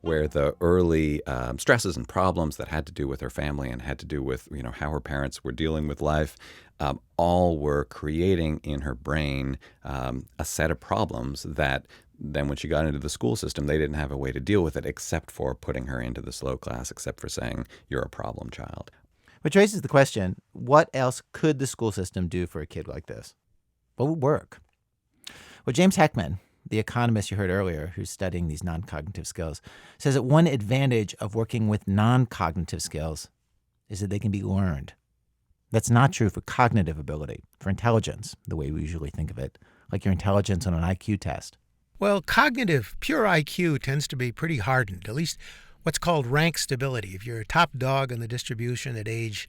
where the early stresses and problems that had to do with her family and had to do with how her parents were dealing with life, all were creating in her brain a set of problems that then when she got into the school system, they didn't have a way to deal with it except for putting her into the slow class, except for saying, you're a problem child. Which raises the question, what else could the school system do for a kid like this? What would work? Well, James Heckman, the economist you heard earlier who's studying these non-cognitive skills, says that one advantage of working with non-cognitive skills is that they can be learned. That's not true for cognitive ability, for intelligence, the way we usually think of it, like your intelligence on an IQ test. Well, cognitive, pure IQ tends to be pretty hardened, at least what's called rank stability. If you're a top dog in the distribution at age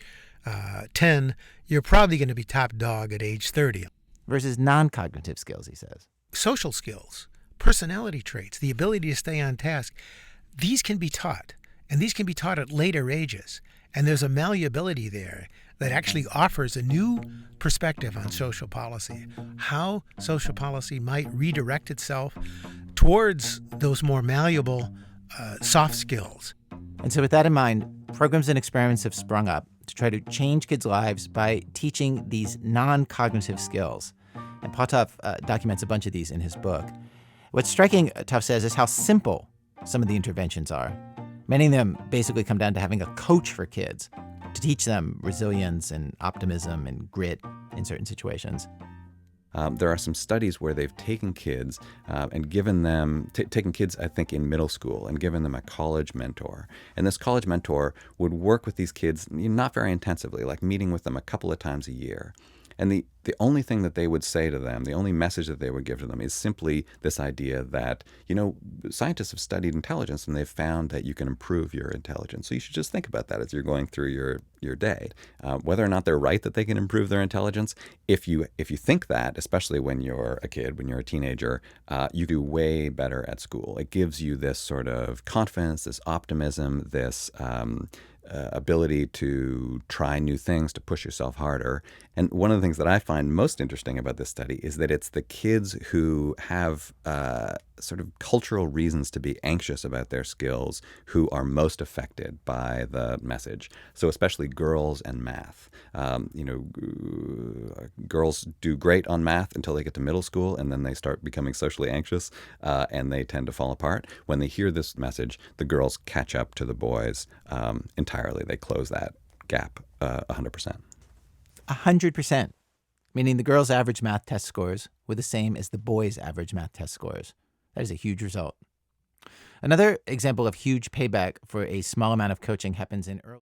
10, you're probably going to be top dog at age 30. Versus non-cognitive skills, he says. Social skills, personality traits, the ability to stay on task, these can be taught, and these can be taught at later ages. And there's a malleability there that actually offers a new perspective on social policy, how social policy might redirect itself towards those more malleable soft skills. And so with that in mind, programs and experiments have sprung up to try to change kids' lives by teaching these non-cognitive skills. And Paul Tough documents a bunch of these in his book. What's striking, Tough says, is how simple some of the interventions are. Many of them basically come down to having a coach for kids to teach them resilience and optimism and grit in certain situations. There are some studies where they've taken kids and given them, taken kids, I think, in middle school and given them a college mentor. And this college mentor would work with these kids not very intensively, like meeting with them a couple of times a year. And the only thing that they would say to them, the only message that they would give to them is simply this idea that, scientists have studied intelligence and they've found that you can improve your intelligence. So you should just think about that as you're going through your day. Whether or not they're right that they can improve their intelligence, if you think that, especially when you're a kid, when you're a teenager, you do way better at school. It gives you this sort of confidence, this optimism, this ability to try new things, to push yourself harder. And one of the things that I find most interesting about this study is that it's the kids who have sort of cultural reasons to be anxious about their skills who are most affected by the message. So especially girls and math. Girls do great on math until they get to middle school, and then they start becoming socially anxious, and they tend to fall apart. When they hear this message, the girls catch up to the boys entirely. They close that gap 100%. 100%, meaning the girls' average math test scores were the same as the boys' average math test scores. That is a huge result. Another example of huge payback for a small amount of coaching happens in early